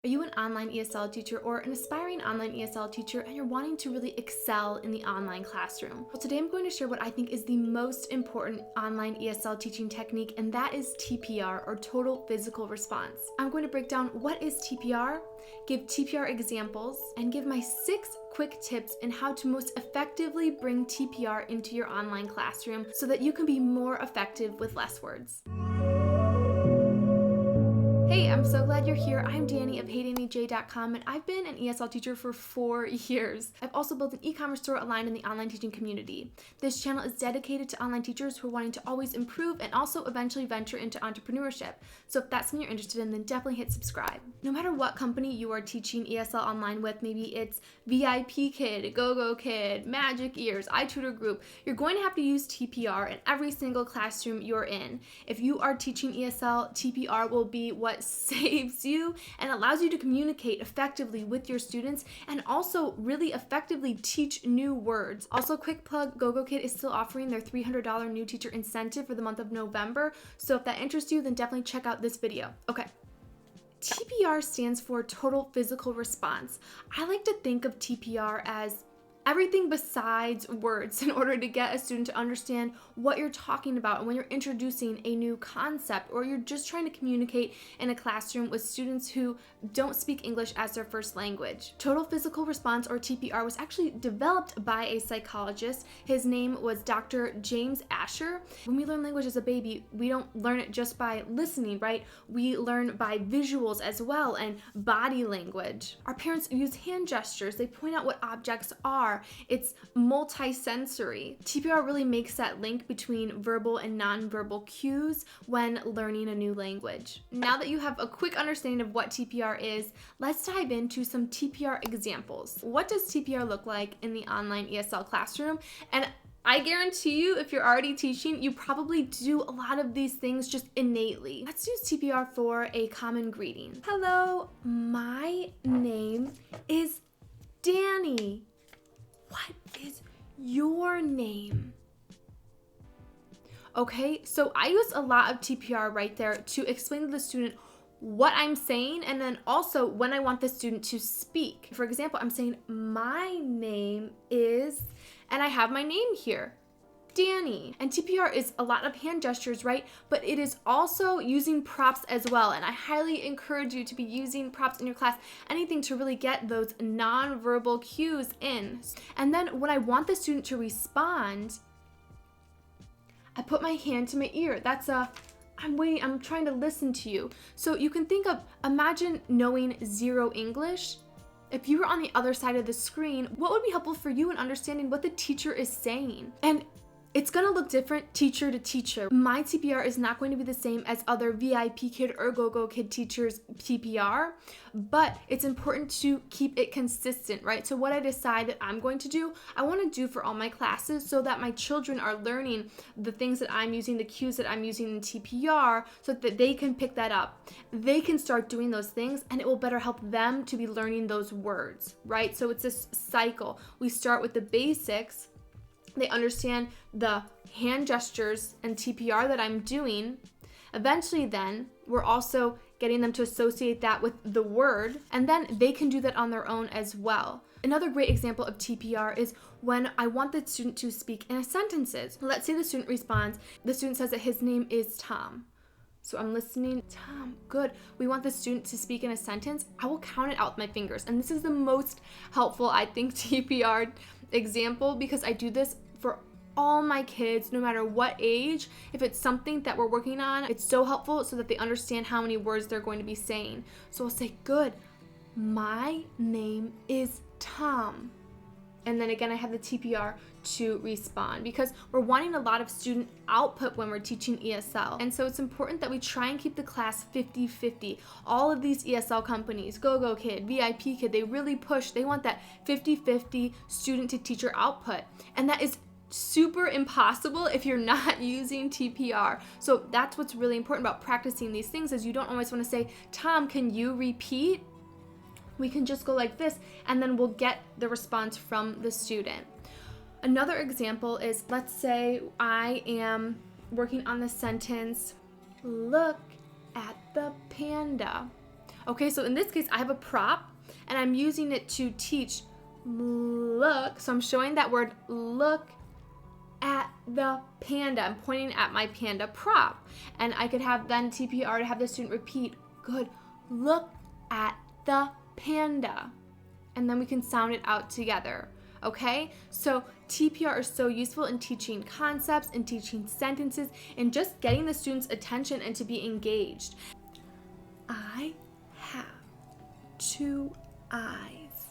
Are you an online ESL teacher or an aspiring online ESL teacher and you're wanting to really excel in the online classroom? Well, today I'm going to share what I think is the most important online ESL teaching technique, and that is TPR, or Total Physical Response. I'm going to break down what is TPR, give TPR examples, and give my 6 quick tips in how to most effectively bring TPR into your online classroom so that you can be more effective with less words. Hey, I'm so glad you're here. I'm Danie of HeyDanieJ.com, and I've been an ESL teacher for 4 years. I've also built an e-commerce store aligned in the online teaching community. This channel is dedicated to online teachers who are wanting to always improve and also eventually venture into entrepreneurship. So if that's something you're interested in, then definitely hit subscribe. No matter what company you are teaching ESL online with, maybe it's VIP Kid, GoGo Kid, Magic Ears, iTutor Group, you're going to have to use TPR in every single classroom you're in. If you are teaching ESL, TPR will be what saves you and allows you to communicate effectively with your students and also really effectively teach new words. Also, quick plug, GoGo Kid is still offering their $300 new teacher incentive for the month of November. So if that interests you, then definitely check out this video. Okay. TPR stands for Total Physical Response. I like to think of TPR as everything besides words in order to get a student to understand what you're talking about and when you're introducing a new concept or you're just trying to communicate in a classroom with students who don't speak English as their first language. Total Physical Response, or TPR, was actually developed by a psychologist. His name was Dr. James Asher. When we learn language as a baby, we don't learn it just by listening, right? We learn by visuals as well and body language. Our parents use hand gestures. They point out what objects are. It's multi-sensory. TPR really makes that link between verbal and nonverbal cues when learning a new language. Now that you have a quick understanding of what TPR is, let's dive into some TPR examples. What does TPR look like in the online ESL classroom? And I guarantee you, if you're already teaching, you probably do a lot of these things just innately. Let's use TPR for a common greeting. Hello, my name is Danie. What is your name? Okay, so I use a lot of TPR right there to explain to the student what I'm saying and then also when I want the student to speak. For example, I'm saying, my name is, and I have my name here, Danie. And TPR is a lot of hand gestures, right? But it is also using props as well. And I highly encourage you to be using props in your class, anything to really get those nonverbal cues in. And then when I want the student to respond, I put my hand to my ear. That's I'm waiting, I'm trying to listen to you. So you can think of, imagine knowing zero English. If you were on the other side of the screen, what would be helpful for you in understanding what the teacher is saying? And it's gonna look different teacher to teacher. My TPR is not going to be the same as other VIP Kid or GoGo Kid teachers' TPR, but it's important to keep it consistent, right? So what I decide that I'm going to do, I wanna do for all my classes so that my children are learning the things that I'm using, the cues that I'm using in TPR, so that they can pick that up. They can start doing those things and it will better help them to be learning those words, right? So it's this cycle. We start with the basics. They understand the hand gestures and TPR that I'm doing. Eventually then, we're also getting them to associate that with the word, and then they can do that on their own as well. Another great example of TPR is when I want the student to speak in sentences. Let's say the student responds, the student says that his name is Tom. So I'm listening, Tom, good. We want the student to speak in a sentence. I will count it out with my fingers. And this is the most helpful, I think, TPR example, because I do this for all my kids, no matter what age. If it's something that we're working on, it's so helpful so that they understand how many words they're going to be saying. So I'll say, good, my name is Tom. And then again, I have the TPR to respond, because we're wanting a lot of student output when we're teaching ESL. And so it's important that we try and keep the class 50-50. All of these ESL companies, GoGo Kid, VIP Kid, they really push, they want that 50-50 student to teacher output. And that is super impossible if you're not using TPR. So that's what's really important about practicing these things, is you don't always want to say, Tom, can you repeat? We can just go like this, and then we'll get the response from the student. Another example is, let's say I am working on the sentence, look at the panda. Okay, so in this case, I have a prop and I'm using it to teach look. So I'm showing that word look at the panda. I'm pointing at my panda prop. And I could have then TPR to have the student repeat, good, look at the panda. And then we can sound it out together. Okay, so TPR is so useful in teaching concepts, in teaching sentences, and just getting the student's attention and to be engaged. I have 2 eyes.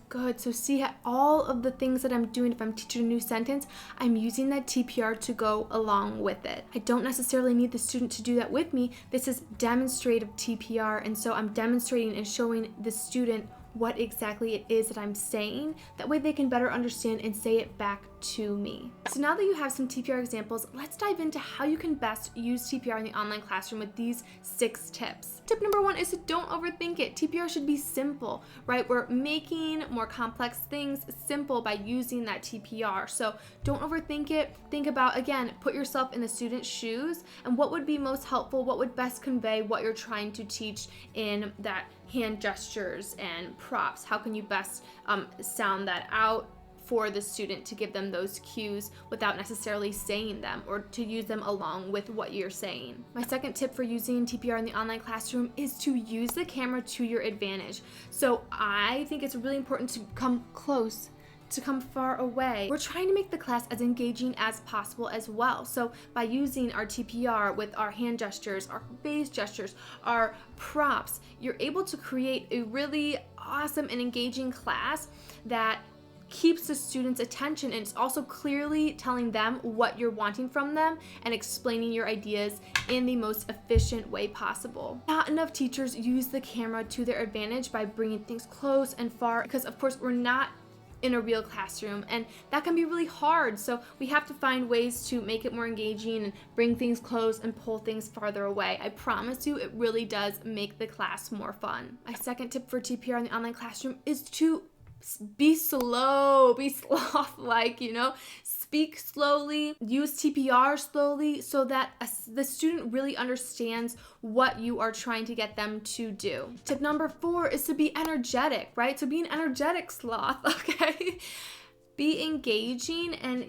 Good, so see how all of the things that I'm doing, if I'm teaching a new sentence, I'm using that TPR to go along with it. I don't necessarily need the student to do that with me. This is demonstrative TPR, and so I'm demonstrating and showing the student what exactly it is that I'm saying. That way they can better understand and say it back to me. So now that you have some TPR examples, let's dive into how you can best use TPR in the online classroom with these 6 tips. Tip number 1 is to don't overthink it. TPR should be simple, right? We're making more complex things simple by using that TPR. So don't overthink it. Think about, again, put yourself in the student's shoes and what would be most helpful, what would best convey what you're trying to teach in that hand gestures and props. How can you best sound that out for the student to give them those cues without necessarily saying them, or to use them along with what you're saying. My second tip for using TPR in the online classroom is to use the camera to your advantage. So I think it's really important to come close, to come far away. We're trying to make the class as engaging as possible as well. So by using our TPR with our hand gestures, our face gestures, our props, you're able to create a really awesome and engaging class that keeps the students' attention, and it's also clearly telling them what you're wanting from them and explaining your ideas in the most efficient way possible. Not enough teachers use the camera to their advantage by bringing things close and far, because of course we're not in a real classroom, and that can be really hard. So we have to find ways to make it more engaging and bring things close and pull things farther away. I promise you, it really does make the class more fun. My second tip for TPR in the online classroom is to be slow, be sloth-like, speak slowly, use TPR slowly so that the student really understands what you are trying to get them to do. Tip number 4 is to be energetic, right? So be an energetic sloth, okay? Be engaging, and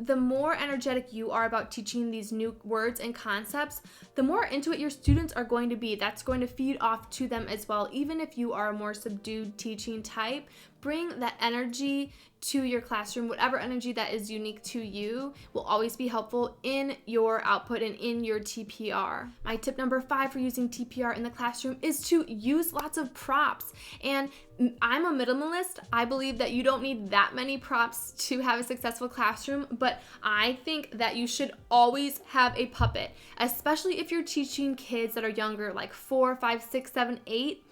the more energetic you are about teaching these new words and concepts, the more into it your students are going to be. That's going to feed off to them as well. Even if you are a more subdued teaching type, bring that energy to your classroom. Whatever energy that is unique to you will always be helpful in your output and in your TPR. My tip number 5 for using TPR in the classroom is to use lots of props. And I'm a minimalist. I believe that you don't need that many props to have a successful classroom, but I think that you should always have a puppet, especially if you're teaching kids that are younger, like 4, 5, 6, 7, 8.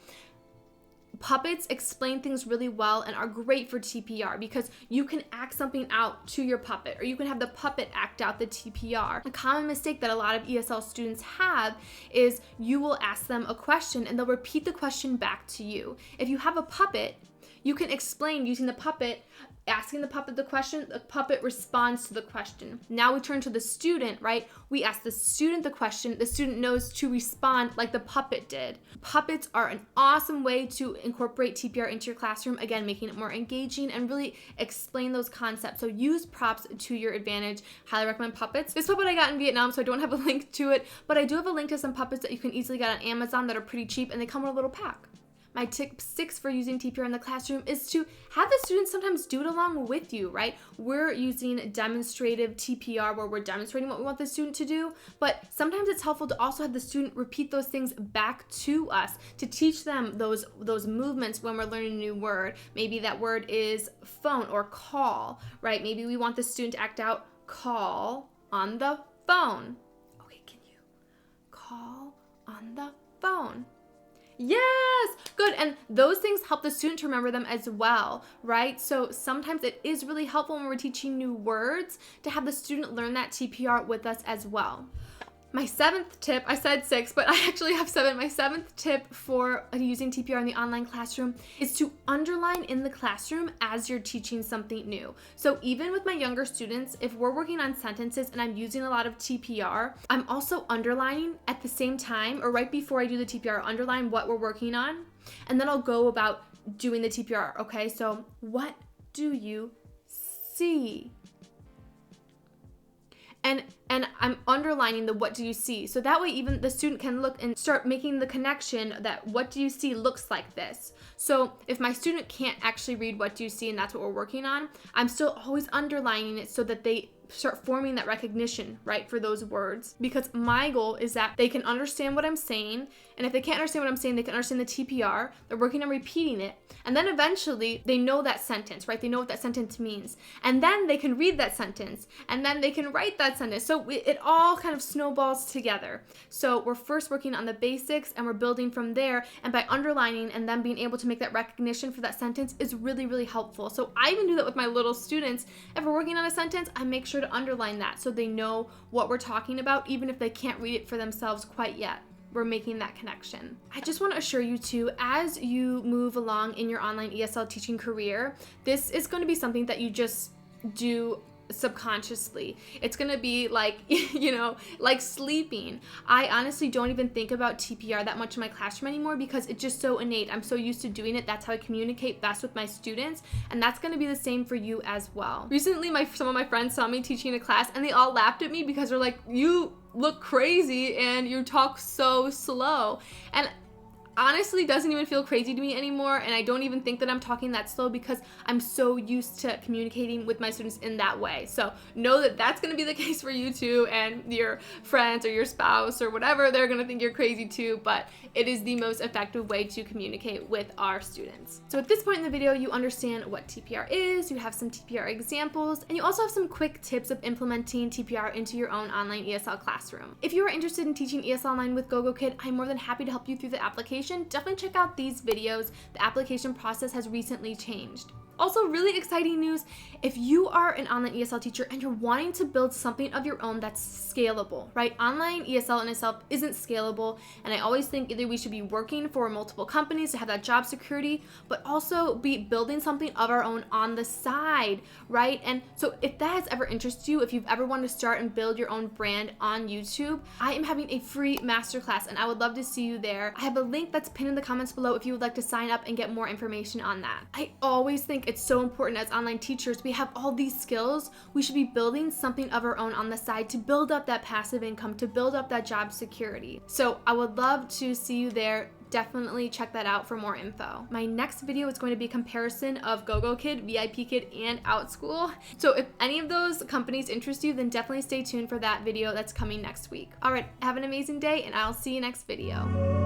Puppets explain things really well and are great for TPR because you can act something out to your puppet, or you can have the puppet act out the TPR. A common mistake that a lot of ESL students have is you will ask them a question and they'll repeat the question back to you. If you have a puppet, you can explain using the puppet, asking the puppet the question, the puppet responds to the question. Now we turn to the student, right? We ask the student the question, the student knows to respond like the puppet did. Puppets are an awesome way to incorporate TPR into your classroom, again, making it more engaging and really explain those concepts. So use props to your advantage. Highly recommend puppets. This puppet I got in Vietnam, so I don't have a link to it, but I do have a link to some puppets that you can easily get on Amazon that are pretty cheap, and they come in a little pack. My tip 6 for using TPR in the classroom is to have the students sometimes do it along with you, right? We're using demonstrative TPR where we're demonstrating what we want the student to do, but sometimes it's helpful to also have the student repeat those things back to us to teach them those movements when we're learning a new word. Maybe that word is phone or call, right? Maybe we want the student to act out call on the phone. Okay, can you call on the phone? Yes, good. And those things help the student to remember them as well, right? So sometimes it is really helpful when we're teaching new words to have the student learn that TPR with us as well. My 7th tip, I said 6, but I actually have 7. My 7th tip for using TPR in the online classroom is to underline in the classroom as you're teaching something new. So even with my younger students, if we're working on sentences and I'm using a lot of TPR, I'm also underlining at the same time, or right before I do the TPR, underline what we're working on, and then I'll go about doing the TPR. Okay, so what do you see? And I'm underlining the what do you see. So that way even the student can look and start making the connection that what do you see looks like this. So if my student can't actually read what do you see and that's what we're working on, I'm still always underlining it so that they start forming that recognition, right, for those words. Because my goal is that they can understand what I'm saying, and if they can't understand what I'm saying, they can understand the TPR. They're working on repeating it, and then eventually they know that sentence, right? They know what that sentence means, and then they can read that sentence, and then they can write that sentence. So it all kind of snowballs together. So we're first working on the basics, and we're building from there, and by underlining and then being able to make that recognition for that sentence is really, really helpful. So I even do that with my little students. If we're working on a sentence, I make sure to underline that so they know what we're talking about, even if they can't read it for themselves quite yet. We're making that connection. I just want to assure you too, as you move along in your online ESL teaching career, this is going to be something that you just do subconsciously. It's gonna be like, you know, like sleeping. I honestly don't even think about TPR that much in my classroom anymore because it's just so innate. I'm so used to doing it. That's how I communicate best with my students, and that's gonna be the same for you as well. Recently, some of my friends saw me teaching a class and they all laughed at me because they're like, you look crazy and you talk so slow. And honestly doesn't even feel crazy to me anymore, and I don't even think that I'm talking that slow because I'm so used to communicating with my students in that way. So know that that's going to be the case for you too, and your friends or your spouse or whatever, they're going to think you're crazy too, but it is the most effective way to communicate with our students. So at this point in the video, you understand what TPR is, you have some TPR examples, and you also have some quick tips of implementing TPR into your own online ESL classroom. If you are interested in teaching ESL online with GoGoKid, I'm more than happy to help you through the application. Definitely check out these videos. The application process has recently changed. Also, really exciting news, if you are an online ESL teacher and you're wanting to build something of your own that's scalable, right? Online ESL in itself isn't scalable, and I always think either we should be working for multiple companies to have that job security, but also be building something of our own on the side, right? And so if that has ever interested you, if you've ever wanted to start and build your own brand on YouTube, I am having a free masterclass and I would love to see you there. I have a link that's pinned in the comments below if you would like to sign up and get more information on that. I always think it's so important as online teachers, we have all these skills, we should be building something of our own on the side to build up that passive income, to build up that job security. So I would love to see you there. Definitely check that out for more info. My next video is going to be a comparison of GoGoKid, VIP Kid, and OutSchool. So if any of those companies interest you, then definitely stay tuned for that video that's coming next week. All right, have an amazing day, and I'll see you next video.